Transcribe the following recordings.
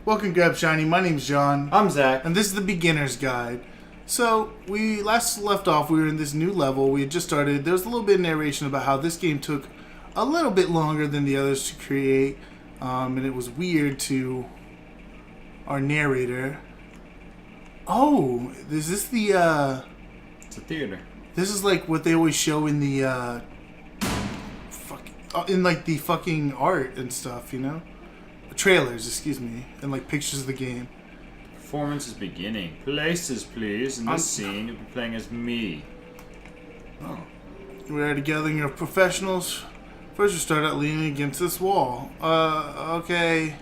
Welcome, Grab Shiny. My name's John. I'm Zach. And this is the Beginner's Guide. So, we last left off, we were in this new level. We had just started. There was a little bit of narration about how this game took a little bit longer than the others to create. And it was weird to our narrator. Oh, is this the, It's a theater. This is like what they always show in the, in like the fucking art and stuff, you know? Trailers, excuse me, and like pictures of the game. Performance is beginning. Places, please. In this scene, you'll be playing as me. Oh. We're at a gathering of professionals. First, we start out leaning against this wall. Okay.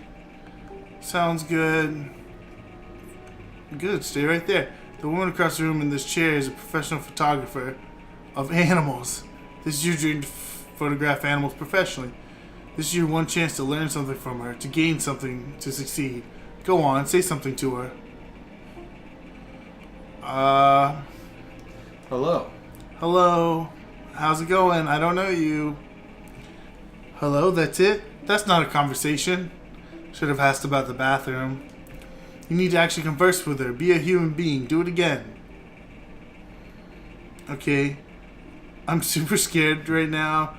Sounds good. Good, stay right there. The woman across the room in this chair is a professional photographer of animals. This is your dream to photograph animals professionally. This is your one chance to learn something from her, to gain something, to succeed. Go on, say something to her. Hello. Hello. How's it going? I don't know you. Hello, that's it? That's not a conversation. Should have asked about the bathroom. You need to actually converse with her. Be a human being. Do it again. Okay. I'm super scared right now.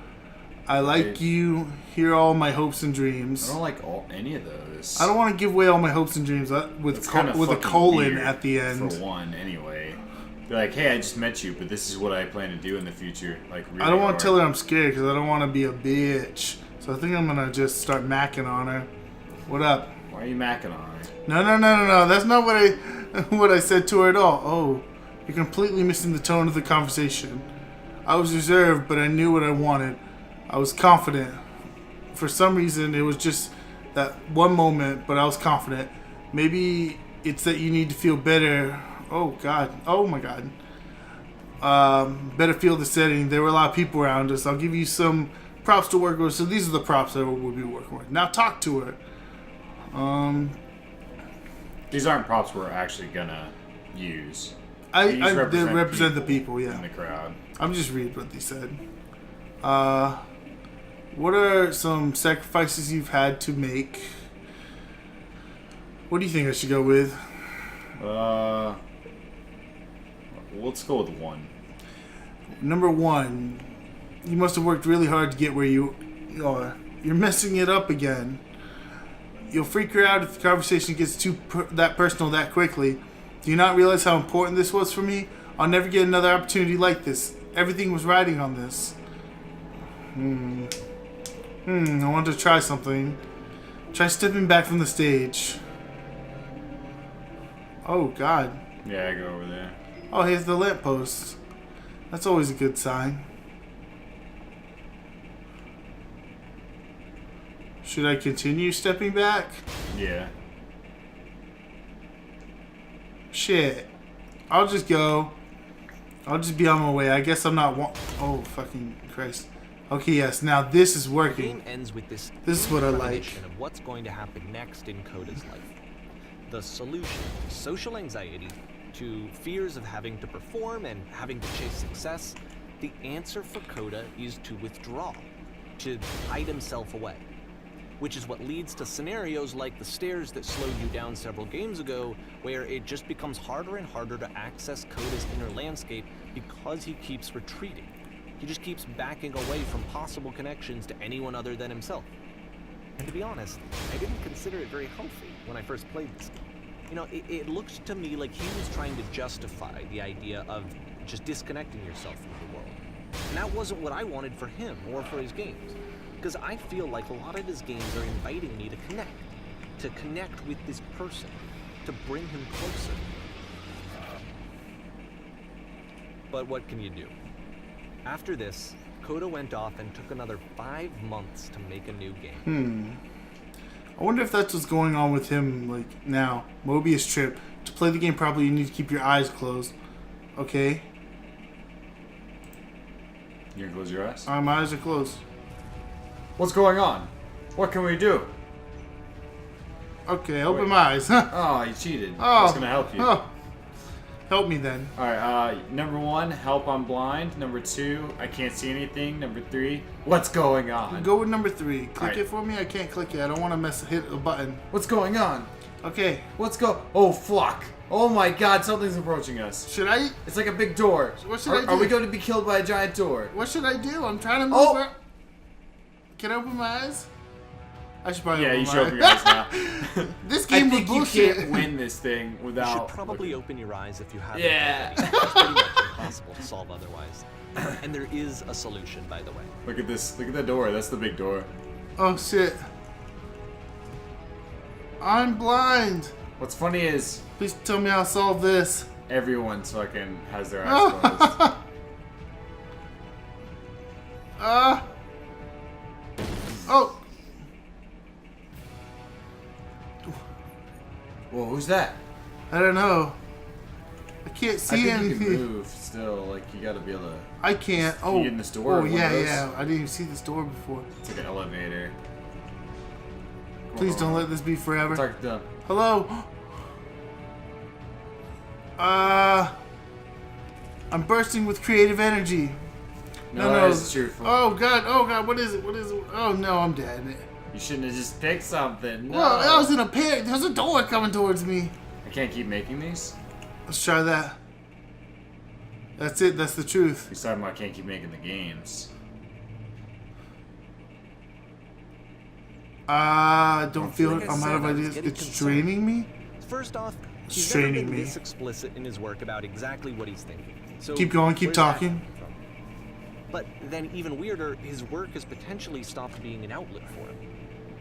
I like you. Here are all my hopes and dreams. I don't like any of those. I don't want to give away all my hopes and dreams with a colon at the end. For one, anyway. Be like, hey, I just met you, but this is what I plan to do in the future. Like, really I don't want to tell her I'm scared because I don't want to be a bitch. So I think I'm going to just start macking on her. What up? Why are you macking on her? No. That's not what I said to her at all. Oh, you're completely missing the tone of the conversation. I was reserved, but I knew what I wanted. I was confident. For some reason, it was just that one moment, but I was confident. Maybe it's that you need to feel better. Oh, God. Oh, my God. Better feel the setting. There were a lot of people around us. I'll give you some props to work with. So these are the props that we'll be working with. Now talk to her. These aren't props we're actually gonna use. They represent the people, yeah. In the crowd. I'm just reading what they said. What are some sacrifices you've had to make? What do you think I should go with? Let's go with one. Number one, you must have worked really hard to get where you are. You're messing it up again. You'll freak her out if the conversation gets that personal that quickly. Do you not realize how important this was for me? I'll never get another opportunity like this. Everything was riding on this. I want to try something. Try stepping back from the stage. Oh, God. Yeah, I go over there. Oh, here's the lamppost. That's always a good sign. Should I continue stepping back? Yeah. Shit. I'll just go. I'll just be on my way. I guess I'm not oh, fucking Christ. Okay, yes. Now this is working. The game ends with this is what I like. Of what's going to happen next in Coda's life. The solution, social anxiety, to fears of having to perform and having to chase success, the answer for Coda is to withdraw, to hide himself away. Which is what leads to scenarios like the stairs that slowed you down several games ago, where it just becomes harder and harder to access Coda's inner landscape because he keeps retreating. He just keeps backing away from possible connections to anyone other than himself. And to be honest, I didn't consider it very healthy when I first played this game. You know, it looked to me like he was trying to justify the idea of just disconnecting yourself from the world. And that wasn't what I wanted for him or for his games. Because I feel like a lot of his games are inviting me to connect with this person, to bring him closer. But what can you do? After this, Coda went off and took another 5 months to make a new game. I wonder if that's what's going on with him, like, now. Mobius trip. To play the game properly, you need to keep your eyes closed. Okay? You gonna close your eyes? My eyes are closed. What's going on? What can we do? Okay, open my eyes. Oh, you cheated. Oh. That's gonna help you. Oh. Help me then. Alright, number 1, help, I'm blind. Number 2, I can't see anything. Number 3, what's going on? Go with number 3. Click Alright. it for me. I can't click it. I don't want to hit a button. What's going on? Okay. Let's go. Oh, fuck. Oh my god, something's approaching us. Should I? It's like a big door. What should I do? Are we going to be killed by a giant door? What should I do? I'm trying to move. Oh! Can I open my eyes? I should probably Yeah, open you my should open your eyes now. This I game was think you bullshit. can't win this thing You without... should probably open your eyes if you haven't. Yeah. already. It's pretty much impossible to solve otherwise. And there is a solution, by the way. Look at this. Look at that door. That's the big door. Oh shit. I'm blind. What's funny is Please tell me how to solve this. everyone's fucking has their eyes closed. Oh. Whoa, who's that? I don't know. I can't I see think you anything. can move still. Like, you gotta be able to... I can't. Can Oh. you get in this door? Oh One of yeah, those? yeah. I didn't even see this door before. It's like an elevator. Please don't let this be forever. Talk to... Hello. I'm bursting with creative energy. No, that is truthful. Oh god, what is it? What is it? Oh no, I'm dead. You shouldn't have just picked something. No. Well, I was in a pit. There's a door coming towards me. I can't keep making these. Let's try that. That's it, that's the truth. He's talking about I can't keep making the games. Don't feel Like it. I I'm said, out of I was ideas. getting It's concerned. draining me. First off, he's Straining never been me. this explicit in his work about exactly what he's thinking. So Keep going, keep where's that talking. coming from? But then even weirder, his work has potentially stopped being an outlet for him.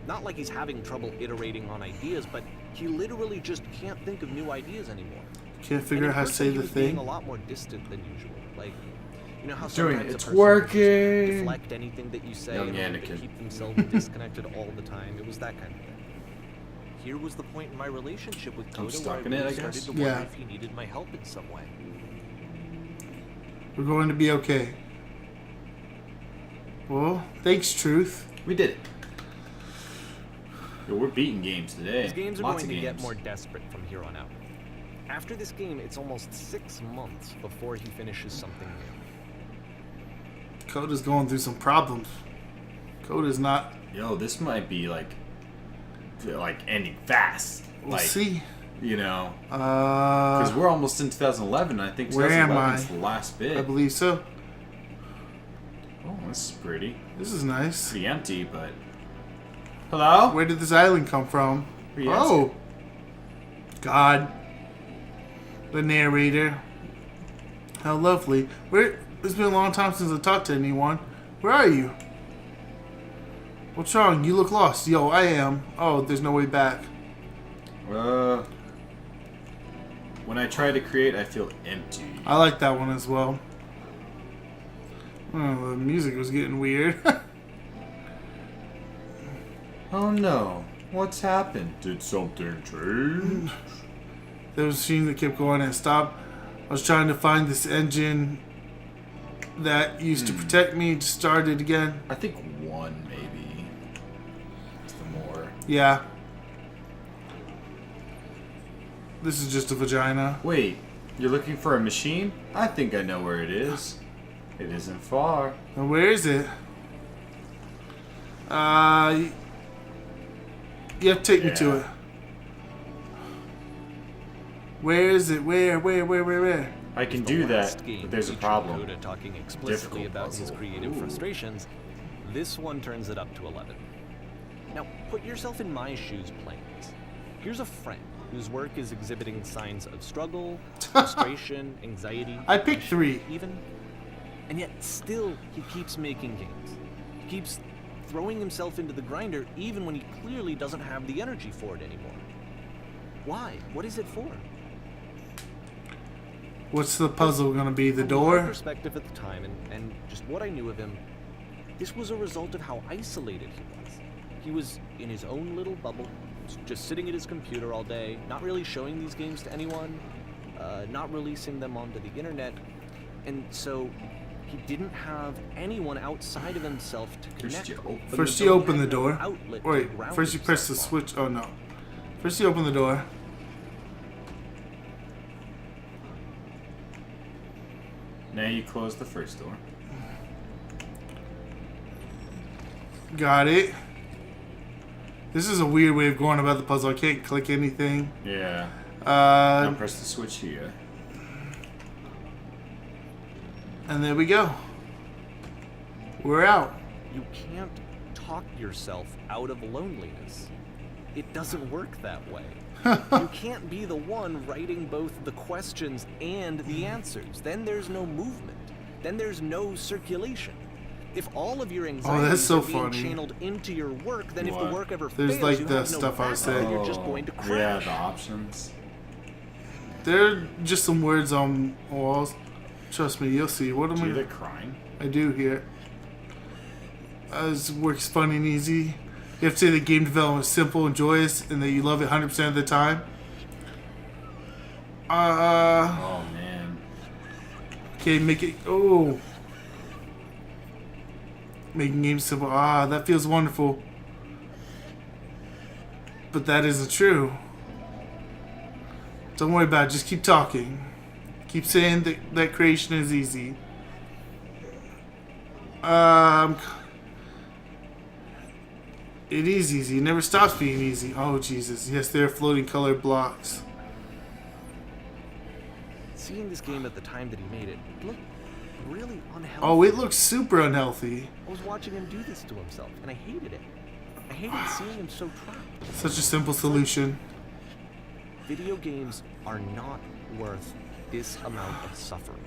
Not like he's having trouble iterating on ideas, but he literally just can't think of new ideas anymore. Can't And figure in out how to person, say he the was being thing. a lot more distant than usual. Like, you know how Doing sometimes it. a It's person will just working. deflect anything that you say Young in order to Anakin. keep themselves disconnected all the time. It was that kind of thing. Here was the point in my relationship with Coda stuck where I in it, really I started guess? to wonder Yeah. if he needed my help in some way. We're going to be okay. Well, thanks, Truth. We did it. Yo, we're beating games today. His games are Lots going of to get games. more desperate from here on out. After this game, it's almost 6 months before he finishes something new. Coda's going through some problems. Coda's not. Yo, this might be like ending fast. We'll like, see. You know, because I we're almost in 2011. I think Where am 2011 I? is the last bit. believe so. Oh, this is pretty. This is nice. Pretty empty, but. Hello? Where did this island come from? Pretty Oh. God. The narrator. How lovely. It's been a long time since I talked to anyone. Where are you? What's wrong? You look lost. Yo, I am. Oh, there's no way back. When I try to create, I feel empty. I like that one as well. Oh, the music was getting weird. Oh no. What's happened? Did something change? There was a scene that kept going and stopped. I was trying to find this engine that used to protect me. Just started again. I think one, maybe. It's the more. Yeah. This is just a vagina. Wait, you're looking for a machine? I think I know where it is. It isn't far. Now, where is it? You have to take me to Yeah. it. Where is it? Where? I can The do last that, game but there's a featured problem. Coda talking explicitly Difficult about his puzzle. creative Ooh. frustrations. This one turns it up to 11. Now, put yourself in my shoes playing this. Here's a friend whose work is exhibiting signs of struggle, frustration, anxiety. I picked 3. Even. And yet, still, he keeps making games. He keeps throwing himself into the grinder even when he clearly doesn't have the energy for it anymore. Why? What is it for? What's the puzzle gonna be? The From my door? perspective at the time and just what I knew of him, this was a result of how isolated he was. He was in his own little bubble, just sitting at his computer all day, not really showing these games to anyone, not releasing them onto the internet, and so he didn't have anyone outside of himself to connect you with. open First He you had open the no door. outlet to Wait, ground first you press the himself on. switch. Oh no. First you open the door. Now you close the first door. Got it. This is a weird way of going about the puzzle. I can't click anything. Yeah. Now press the switch here. And there we go. We're out. You can't talk yourself out of loneliness. It doesn't work that way. You can't be the one writing both the questions and the answers. Then there's no movement. Then there's no circulation. If all of your anxieties so are being funny. channeled into your work, then if the work ever There's fails, like you the have no stuff I was backup, saying. you're just going to Yeah, crash. the options. There are just some words on walls. Trust me, you'll see. What am Do you I? hear that crying? I do here. This work's fun and easy. You have to say that game development is simple and joyous, and that you love it 100% of the time. Oh, man. Okay, make it. Oh. Making games simple. That feels wonderful. But that isn't true. Don't worry about it. Just keep talking. Keep saying that creation is easy. It is easy. It never stops being easy. Oh, Jesus. Yes, they're floating colored blocks. Seeing this game at the time that he made it looked really unhealthy. Oh, it looks super unhealthy. I was watching him do this to himself, and I hated it. I hated seeing him so trapped. Such a simple solution. Video games are not worth this amount of suffering.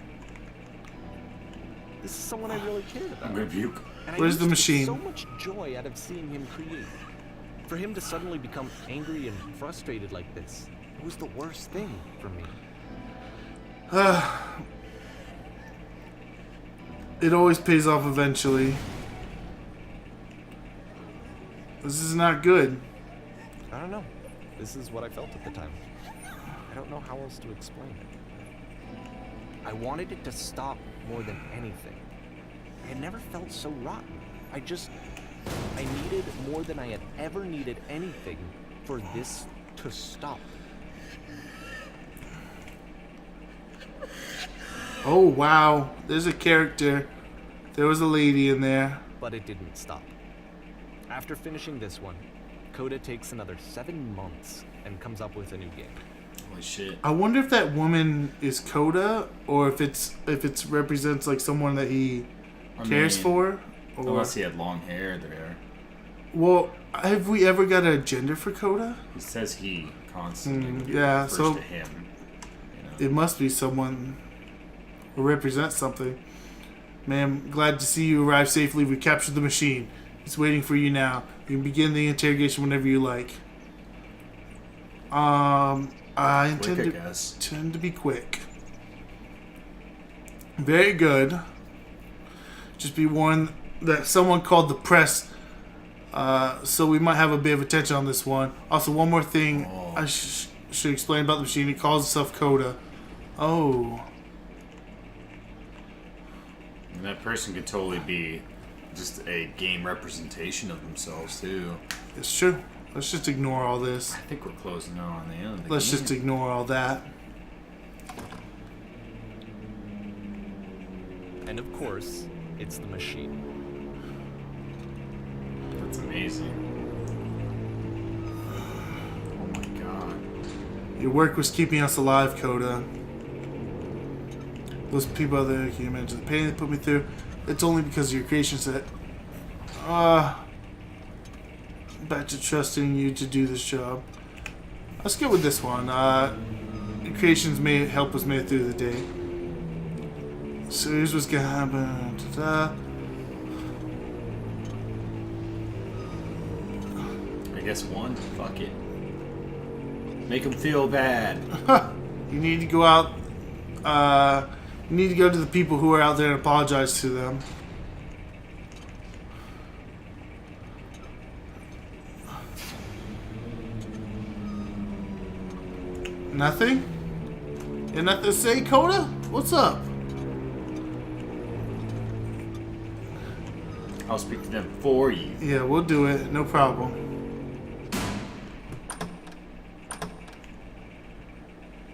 This is someone I really cared about. I'm gonna puke. And I Where's used the to get machine? so much joy out of seeing him create. For him to suddenly become angry and frustrated like this, it was the worst thing for me. It always pays off eventually. This is not good. I don't know. This is what I felt at the time. I don't know how else to explain it. I wanted it to stop more than anything. I had never felt so rotten. I needed more than I had ever needed anything for this to stop. Oh, wow. There's a character. There was a lady in there. But it didn't stop. After finishing this one, Coda takes another 7 months and comes up with a new game. Holy shit. I wonder if that woman is Coda, or if it's represents like someone that he cares for. Or, Unless he had long hair there. well, have we ever got a gender for Coda? He says he constantly. Yeah, refers so to him. You know? it must be someone who represents something. Ma'am, glad to see you arrive safely. We captured the machine. It's waiting for you now. You can begin the interrogation whenever you like. I intend to be quick. Very good. Just be warned that someone called the press, so we might have a bit of attention on this one. Also, one more thing I should explain about the machine. It calls itself Coda. Oh. And that person could totally be just a game representation of themselves, too. It's true. Let's just ignore all this. I think we're closing in on the end of the Let's game. just ignore all that. And of course, it's the machine. That's amazing. Oh my god. Your work was keeping us alive, Coda. Those people out there, can you imagine the pain they put me through? It's only because of your creation set. Back to trusting you to do this job. Let's go with this one. Your creations may help us make it through the day. So here's what's gonna happen. Ta-da. I guess one. Fuck it. Make them feel bad. You need to go out. You need to go to the people who are out there and apologize to them. Nothing? You have nothing to say, Coda? What's up? I'll speak to them for you. Yeah, we'll do it. No problem.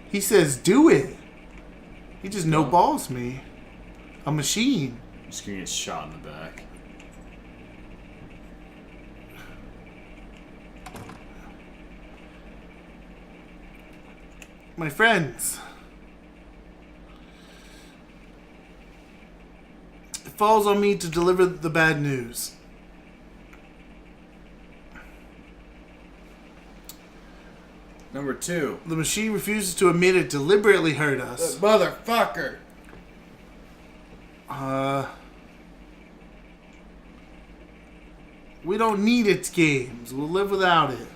He says, do it. He just no balls me. A machine. I'm just gonna get shot in the back. My friends. It falls on me to deliver the bad news. Number 2. The machine refuses to admit it deliberately hurt us. Motherfucker. We don't need its games. We'll live without it.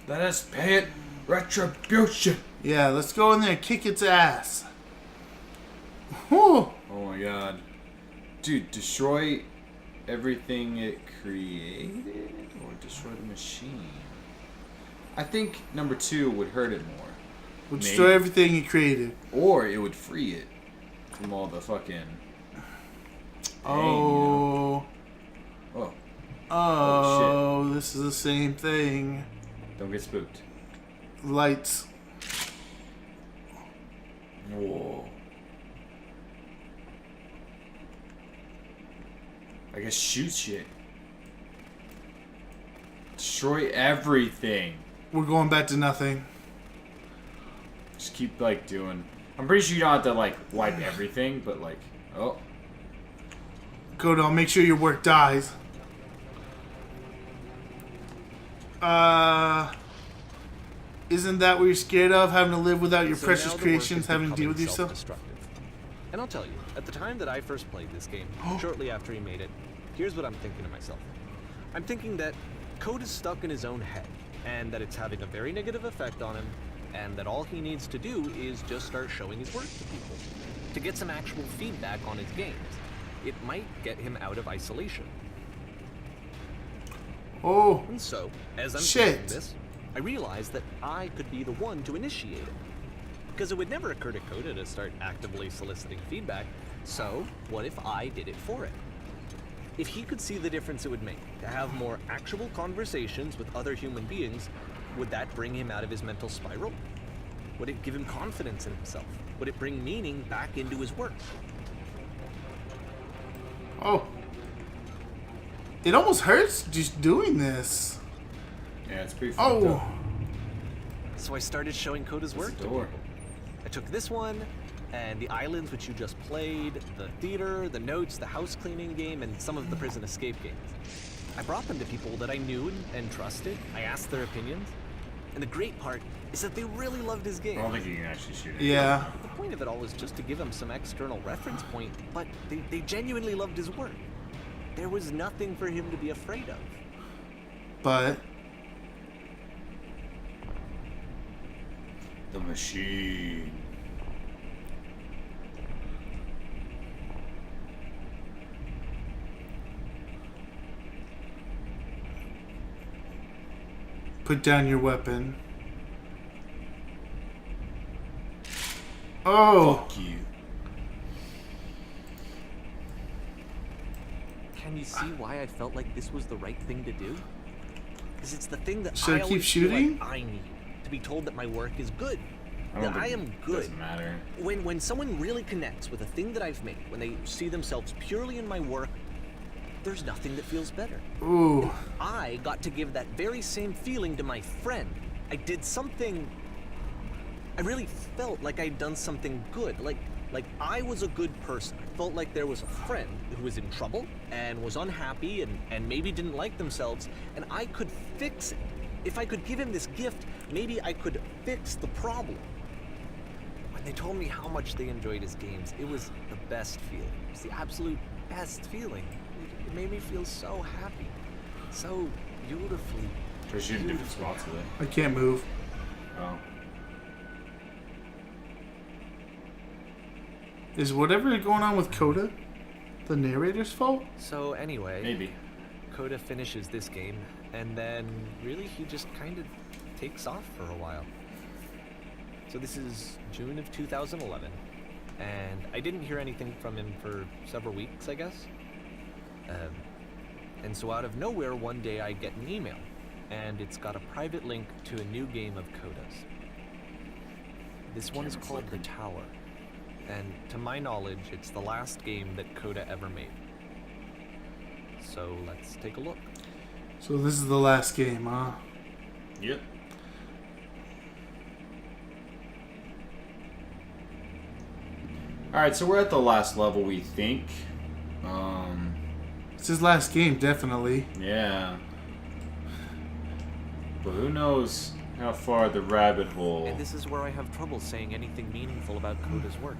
Let us pay it retribution. Yeah, let's go in there and kick its ass. Whew. Oh my god. Dude, destroy everything it created or destroy the machine? I think number 2 would hurt it more. We'll destroy everything it created. Or it would free it from all the fucking... Oh. Oh. Oh, this is the same thing. Don't get spooked. Lights. Whoa. I guess shoot shit. Destroy everything. We're going back to nothing. Just keep, like, doing... I'm pretty sure you don't have to, like, wipe everything, but, like... Oh. Coda, I'll make sure your work dies. Isn't that what you're scared of? Having to live without your So precious now the work creations, is having to deal with becoming yourself? self-destructive. And I'll tell you, at the time that I first played this game, shortly after he made it, here's what I'm thinking to myself. I'm thinking that Code is stuck in his own head, and that it's having a very negative effect on him, and that all he needs to do is just start showing his work to people, to get some actual feedback on his games. It might get him out of isolation. Oh, And so, as I'm Shit. thinking this, I realized that I could be the one to initiate it. Because it would never occur to Coda to start actively soliciting feedback, so what if I did it for it? If he could see the difference it would make to have more actual conversations with other human beings, would that bring him out of his mental spiral? Would it give him confidence in himself? Would it bring meaning back into his work? oh. It almost hurts just doing this. Yeah, it's pretty fucked Oh. up. So I started showing Coda's work It's to a door. people. I took this one, and the islands which you just played, the theater, the notes, the house cleaning game, and some of the prison escape games. I brought them to people that I knew and trusted. I asked their opinions. And the great part is that they really loved his game. I don't think you can actually shoot it. Yeah. The point of it all was just to give him some external reference point, but they genuinely loved his work. There was nothing for him to be afraid of. But The machine. put down your weapon. Oh. Fuck you. Can you see why I felt like this was the right thing to do? Because it's the thing that Should I I keep always feel shooting? like I need to be told that my work is good. I don't That I think am it good. doesn't matter. When someone really connects with a thing that I've made, when they see themselves purely in my work, there's nothing that feels better. Ooh. I got to give that very same feeling to my friend. I did something. I really felt like I'd done something good. Like I was a good person. I felt like there was a friend who was in trouble and was unhappy and maybe didn't like themselves, and I could fix it. If I could give him this gift, maybe I could fix the problem. When they told me how much they enjoyed his games, it was the best feeling. It was the absolute best feeling. It made me feel so happy, so beautifully. Try shooting different spots with it. I can't move. Oh. Is whatever going on with Coda the narrator's fault? So anyway, Maybe. Coda finishes this game, and then really he just kind of takes off for a while. So this is June of 2011, and I didn't hear anything from him for several weeks, I guess. And so out of nowhere, one day I get an email, and it's got a private link to a new game of Coda's. This one is Camera called The flickering. Tower, and to my knowledge, it's the last game that Coda ever made. So let's take a look. So this is the last game, huh? Yep. Alright, so we're at the last level, we think. It's his last game, definitely. Yeah. But who knows how far the rabbit hole... And this is where I have trouble saying anything meaningful about Coda's work.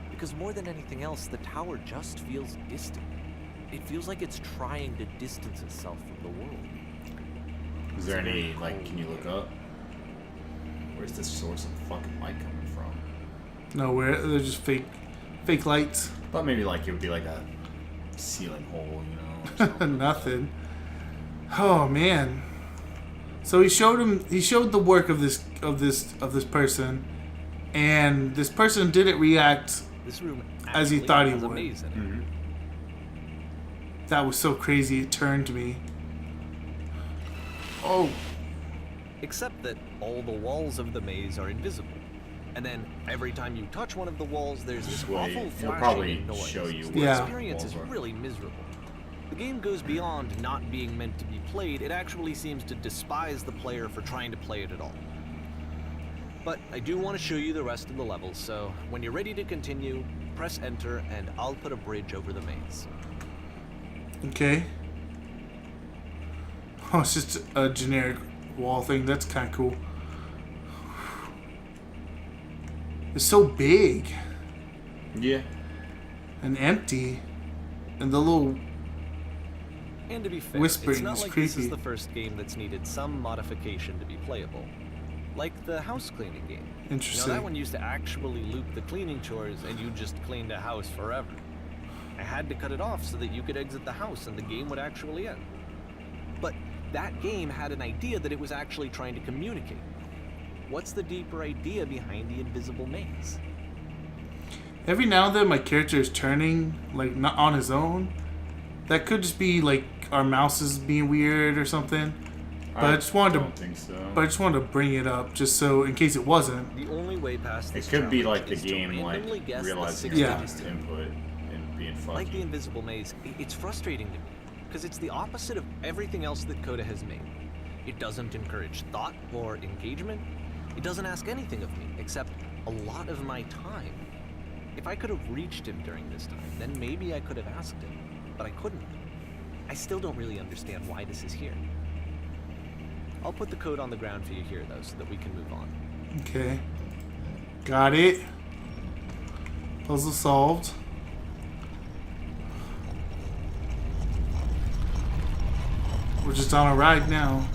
Because more than anything else, the tower just feels distant. It feels like it's trying to distance itself from the world. Is there any, like, can you look up? Where's the source of the fucking light coming from? Nowhere. They're just fake lights. I thought maybe, like, it would be like a ceiling hole, you know, or something. Nothing. Oh man. So he showed the work of this person, and this person didn't react This room as he actually thought he has a would. maze in it. Mm-hmm. That was so crazy. It turned me. Oh. Except that all the walls of the maze are invisible. And then every time you touch one of the walls, there's this Wait, awful he'll flashing probably noise. show you The Yeah. experience is walls are. really miserable. The game goes beyond not being meant to be played. It actually seems to despise the player for trying to play it at all. But I do want to show you the rest of the levels, so when you're ready to continue, press enter and I'll put a bridge over the maze. Okay. Oh, it's just a generic wall thing. That's kind of cool. It's so big Yeah. and empty, and the little And to be fair, Whispering it's not is like this creepy. is the first game that's needed some modification to be playable. Like the house cleaning game. You know, interesting. that one used to actually loop the cleaning chores and you just cleaned a house forever. I had to cut it off so that you could exit the house and the game would actually end. But that game had an idea that it was actually trying to communicate. What's the deeper idea behind the invisible maze? Every now and then, my character is turning like not on his own. That could just be like our mouse is being weird or something. But I just wanted don't think so. But I just wanted to bring it up just so in case it wasn't. The only way past It this could be challenge like the is to game, like randomly guess the realizing 6 Yeah. digits its to input and being funky. Like the invisible maze, it's frustrating to me, because it's the opposite of everything else that Coda has made. It doesn't encourage thought or engagement. It doesn't ask anything of me, except a lot of my time. If I could have reached him during this time, then maybe I could have asked him, but I couldn't. I still don't really understand why this is here. I'll put the code on the ground for you here, though, so that we can move on. Okay. Got it. Puzzle solved. We're just on a ride now.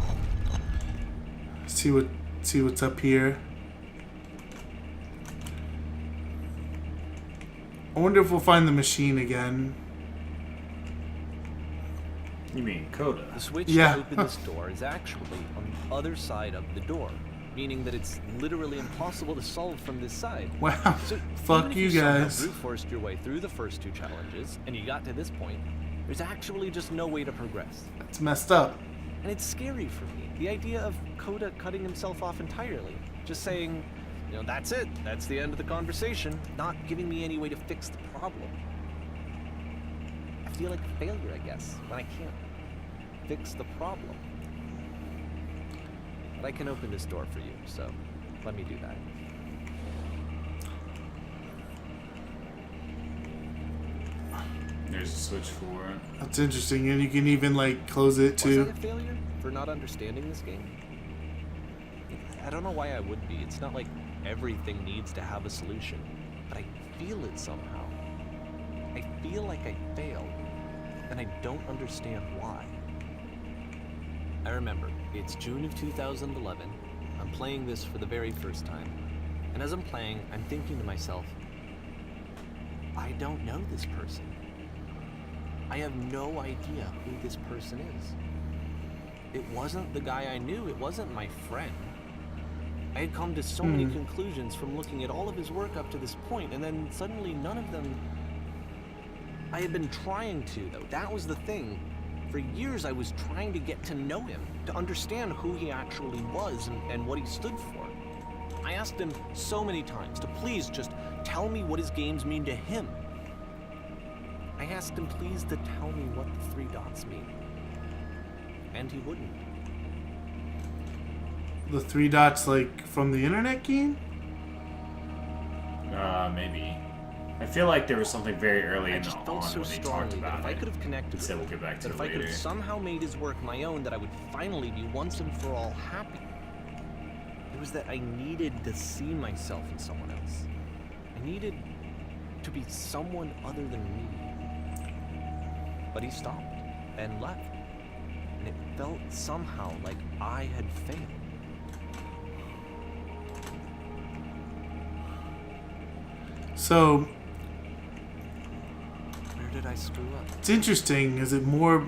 See what's up here. I wonder if we'll find the machine again. You mean Coda? The switch Yeah. to open this door is actually on the other side of the door, meaning that it's literally impossible to solve from this side. Wow. So Fuck even if you somehow guys. brute forced your way through the first 2 challenges, and you got to this point, there's actually just no way to progress. It's messed up. And it's scary for me. The idea of Coda cutting himself off entirely. Just saying, you know, that's it. That's the end of the conversation. Not giving me any way to fix the problem. I feel like a failure, I guess, when I can't fix the problem. But I can open this door for you, so let me do that. There's a switch for it. That's interesting, and you can even like close it Was too. I a failure for not understanding this game? I don't know why I would be. It's not like everything needs to have a solution, but I feel it somehow. I feel like I failed, and I don't understand why. I remember, it's June of 2011. I'm playing this for the very first time, and as I'm playing, I'm thinking to myself, I don't know this person. I have no idea who this person is. It wasn't the guy I knew, it wasn't my friend. I had come to so many conclusions from looking at all of his work up to this point, and then suddenly none of them... I had been trying to, though. That was the thing. For years I was trying to get to know him, to understand who he actually was and what he stood for. I asked him so many times to please just tell me what his games mean to him. I asked him please to tell me what the 3 dots mean. And he wouldn't. The 3 dots, like, from the internet game? Maybe. I feel like there was something very early I in the just on felt so when they talked strongly that about if I it. could have connected He said with we'll get back to that it if I could later. have somehow made his work my own, that I would finally be once and for all happy. It was that I needed to see myself in someone else. I needed to be someone other than me. But he stopped and left. And it felt somehow like I had failed. So, Where did I screw up? it's interesting. Is it more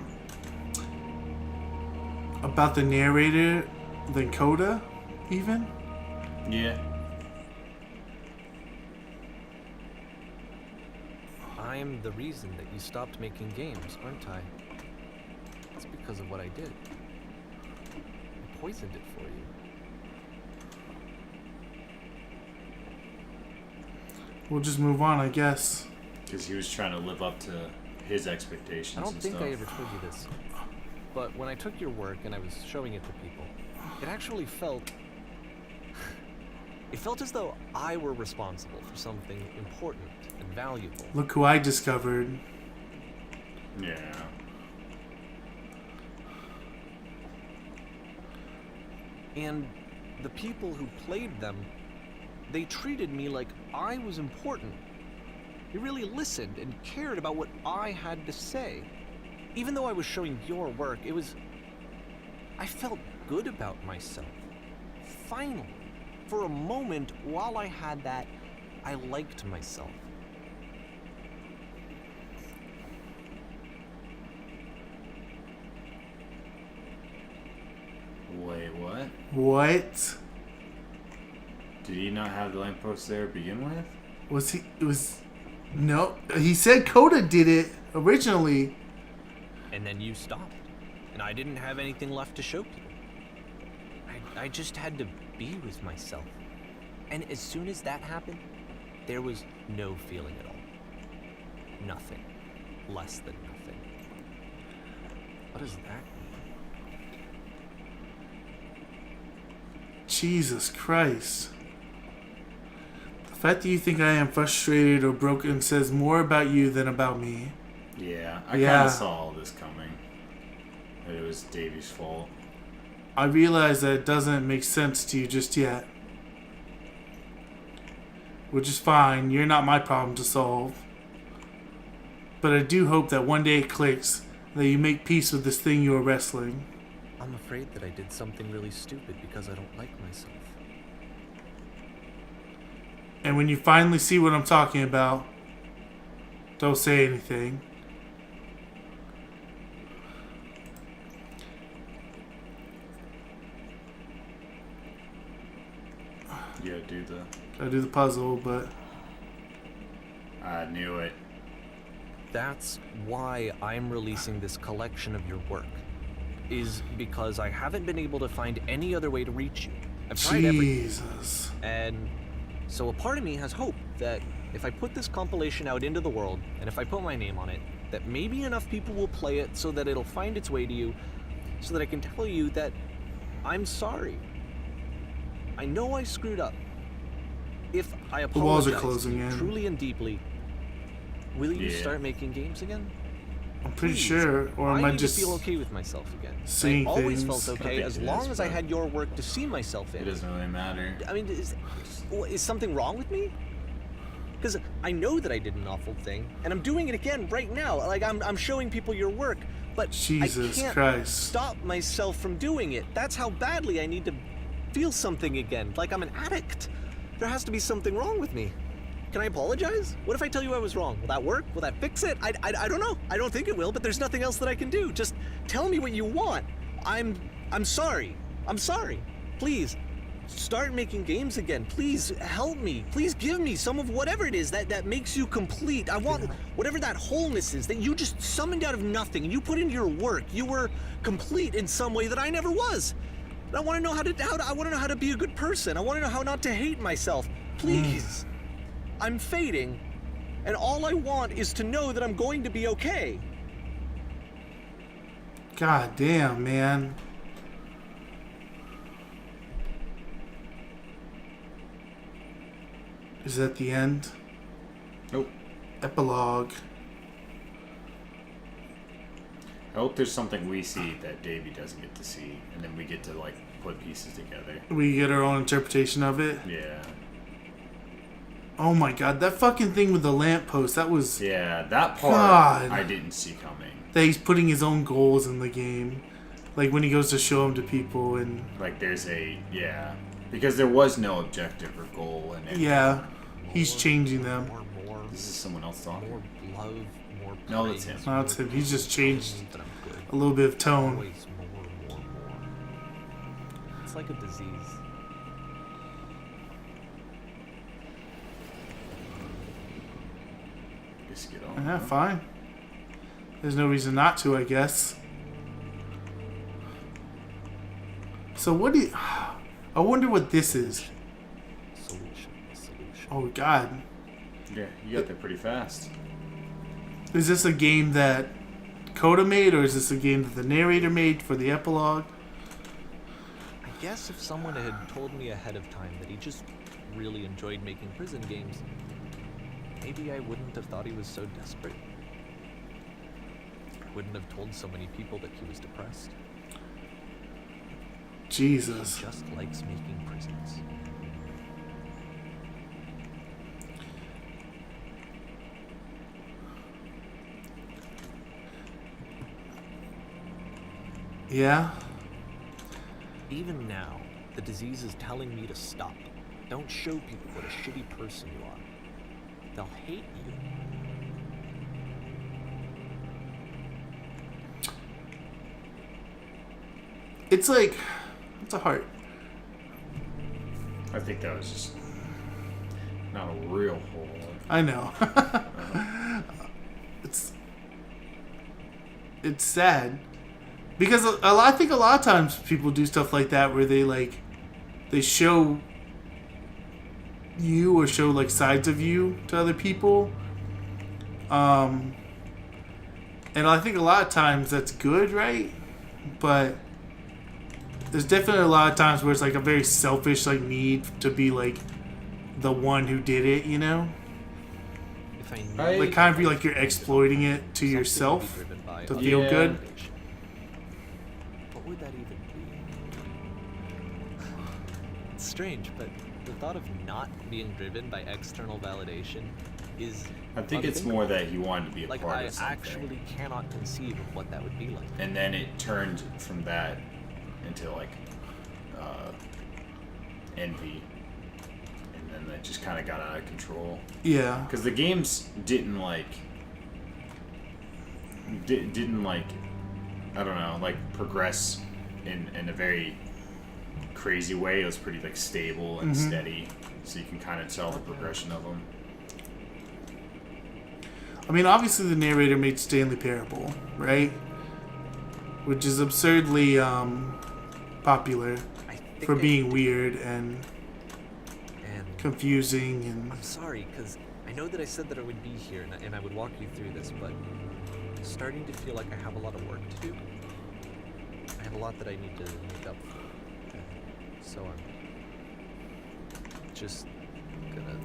about the narrator than Coda, even? Yeah. I am the reason that you stopped making games, aren't I? It's because of what I did. I poisoned it for you. We'll just move on, I guess. Because he was trying to live up to his expectations I don't and think stuff. I ever told you this, but when I took your work and I was showing it to people, it actually felt... It felt as though I were responsible for something important and valuable. Look who I discovered. Yeah. And the people who played them, they treated me like I was important. They really listened and cared about what I had to say. Even though I was showing your work, it was... I felt good about myself. Finally. For a moment, while I had that, I liked myself. Wait, what? What? Did he not have the lamppost there to begin with? Was he... It was... No. He said Coda did it originally. And then you stopped. And I didn't have anything left to show people. I just had to be with myself. And as soon as that happened, there was no feeling at all. Nothing. Less than nothing. What does that mean? Jesus Christ. The fact that you think I am frustrated or broken says more about you than about me. Yeah, I Yeah. kind of saw all this coming. That it was Davey's fault. I realize that it doesn't make sense to you just yet. Which is fine, you're not my problem to solve. But I do hope that one day it clicks, that you make peace with this thing you are wrestling. I'm afraid that I did something really stupid because I don't like myself. And when you finally see what I'm talking about, don't say anything. Yeah, do the... I do the puzzle, but I knew it. That's why I'm releasing this collection of your work. Is because I haven't been able to find any other way to reach you. I've tried everything. Jesus. And so a part of me has hope that if I put this compilation out into the world, and if I put my name on it, that maybe enough people will play it so that it'll find its way to you, so that I can tell you that I'm sorry. I know I screwed up. If I apologize The walls are to closing you in. truly and deeply, will you Yeah. start making games again? I'm pretty Please. sure, or am I I need just to feel okay with myself again. seeing I always things? felt I okay think as it long is, as I but- had your work to see myself in. It doesn't really matter. I mean, is something wrong with me? Because I know that I did an awful thing, and I'm doing it again right now. Like, I'm showing people your work, but Jesus I can't Christ. stop myself from doing it. That's how badly I need to feel something again, like I'm an addict. There has to be something wrong with me. Can I apologize? What if I tell you I was wrong? Will that work? Will that fix it? I don't know. I don't think it will, but there's nothing else that I can do. Just tell me what you want. I'm sorry. I'm sorry. Please, start making games again. Please help me. Please give me some of whatever it is that makes you complete. I want whatever that wholeness is that you just summoned out of nothing and you put into your work. You were complete in some way that I never was. I want to know I want to know how to be a good person. I want to know how not to hate myself. Please. I'm fading, and all I want is to know that I'm going to be okay. God damn, man. Is that the end? Nope. Epilogue. I hope there's something we see that Davey doesn't get to see, and then we get to like put pieces together. We get our own interpretation of it. Yeah. Oh my god, that fucking thing with the lamppost, that was... Yeah, that part God. I didn't see coming. That he's putting his own goals in the game. Like when he goes to show them to people and... Like there's because there was no objective or goal in it. Yeah, he's changing them. More. This is someone else talking. More love, more praise. No, that's him. No, it's him. He's just changed That I'm good. a little bit of tone. Always more. It's like a disease. Just get on. Yeah, fine. There's no reason not to, I guess. So what do you... I wonder what this is. Solution. Oh god. Yeah, you got there pretty fast. Is this a game that Coda made, or is this a game that the narrator made for the epilogue? I guess if someone had told me ahead of time that he just really enjoyed making prison games, maybe I wouldn't have thought he was so desperate. I wouldn't have told so many people that he was depressed. Jesus. He just likes making prisons. Yeah? Even now, the disease is telling me to stop. Don't show people what a shitty person you are. They'll hate you. It's like... It's a heart. I think that was just not a real hole. I know. It's sad. Because I think a lot of times people do stuff like that where they show you or show like sides of you to other people. And I think a lot of times that's good, right? But there's definitely a lot of times where it's like a very selfish like need to be like the one who did it, you know? If I knew Like kind of be like you're exploiting it to something yourself would be driven by to other feel Yeah. good. validation, what would that even be? It's strange, but the thought of not being driven by external validation is I think it's more that he wanted to be a like part I of something. actually cannot conceive of what that would be like. And then it turned from that into like envy, and then that just kind of got out of control. Yeah. Because the games didn't like I don't know, like progress in a very crazy way. It was pretty like stable and steady, so you can kind of tell the progression of them. I mean, obviously the narrator made Stanley Parable, right? Which is absurdly popular I think for being weird and and confusing and... I'm sorry, because I know that I said that I would be here and I would walk you through this, but I'm starting to feel like I have a lot of work to do. I have a lot that I need to make up for. So I'm just gonna...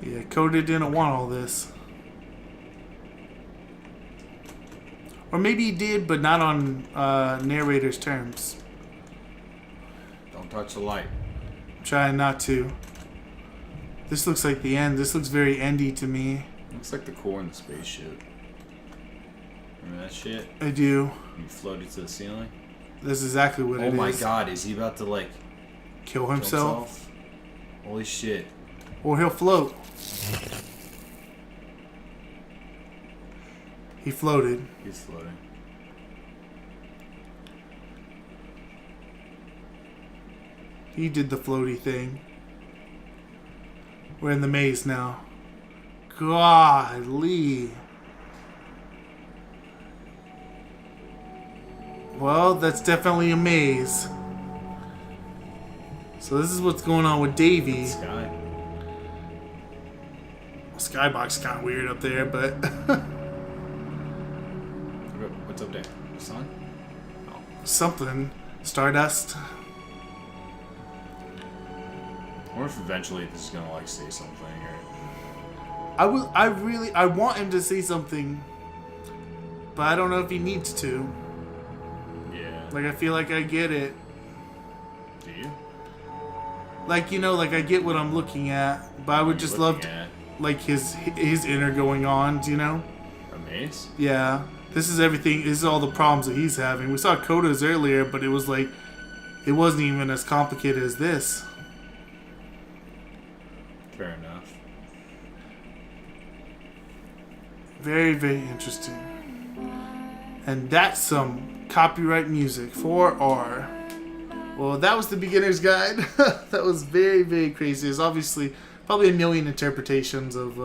Yeah, Coda didn't want all this. Or maybe he did, but not on narrator's terms. Don't touch the light. Trying not to. This looks like the end. This looks very endy to me. Looks like the core in the spaceship. Remember that shit? I do. You floated to the ceiling. That's exactly what it Oh is. my god, is he about to like Kill kill himself? Holy shit. Or he'll float. He floated. He's floating. He did the floaty thing. We're in the maze now. Godly. Well, that's definitely a maze. So this is what's going on with Davey. Sky. Skybox is kind of weird up there, but What's up there? The sun? something. Stardust. I wonder if eventually this is gonna like say something or. I want him to say something, but I don't know if he needs to. Yeah. Like, I feel like I get it. Do you? Like, you know, like I get what I'm looking at, but I would just love to, like his inner going on, you know? A maze? Yeah. This is everything. This is all the problems that he's having. We saw Coda's earlier, but it was like, it wasn't even as complicated as this. Fair enough. Very, very interesting. And that's some copyright music for R. Well, that was the beginner's guide. That was very, very crazy. There's obviously probably a million interpretations of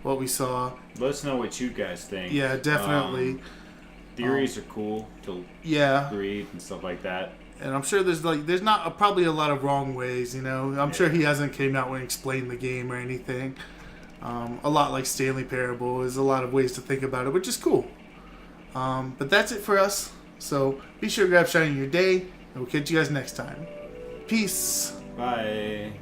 what we saw. Let us know what you guys think. Yeah, definitely. Theories are cool to Yeah. read and stuff like that. And I'm sure there's not probably a lot of wrong ways, you know. I'm sure he hasn't came out and explained the game or anything. A lot like Stanley Parable. There's a lot of ways to think about it, which is cool. But that's it for us. So be sure to grab Shiny in your day, and we'll catch you guys next time. Peace. Bye.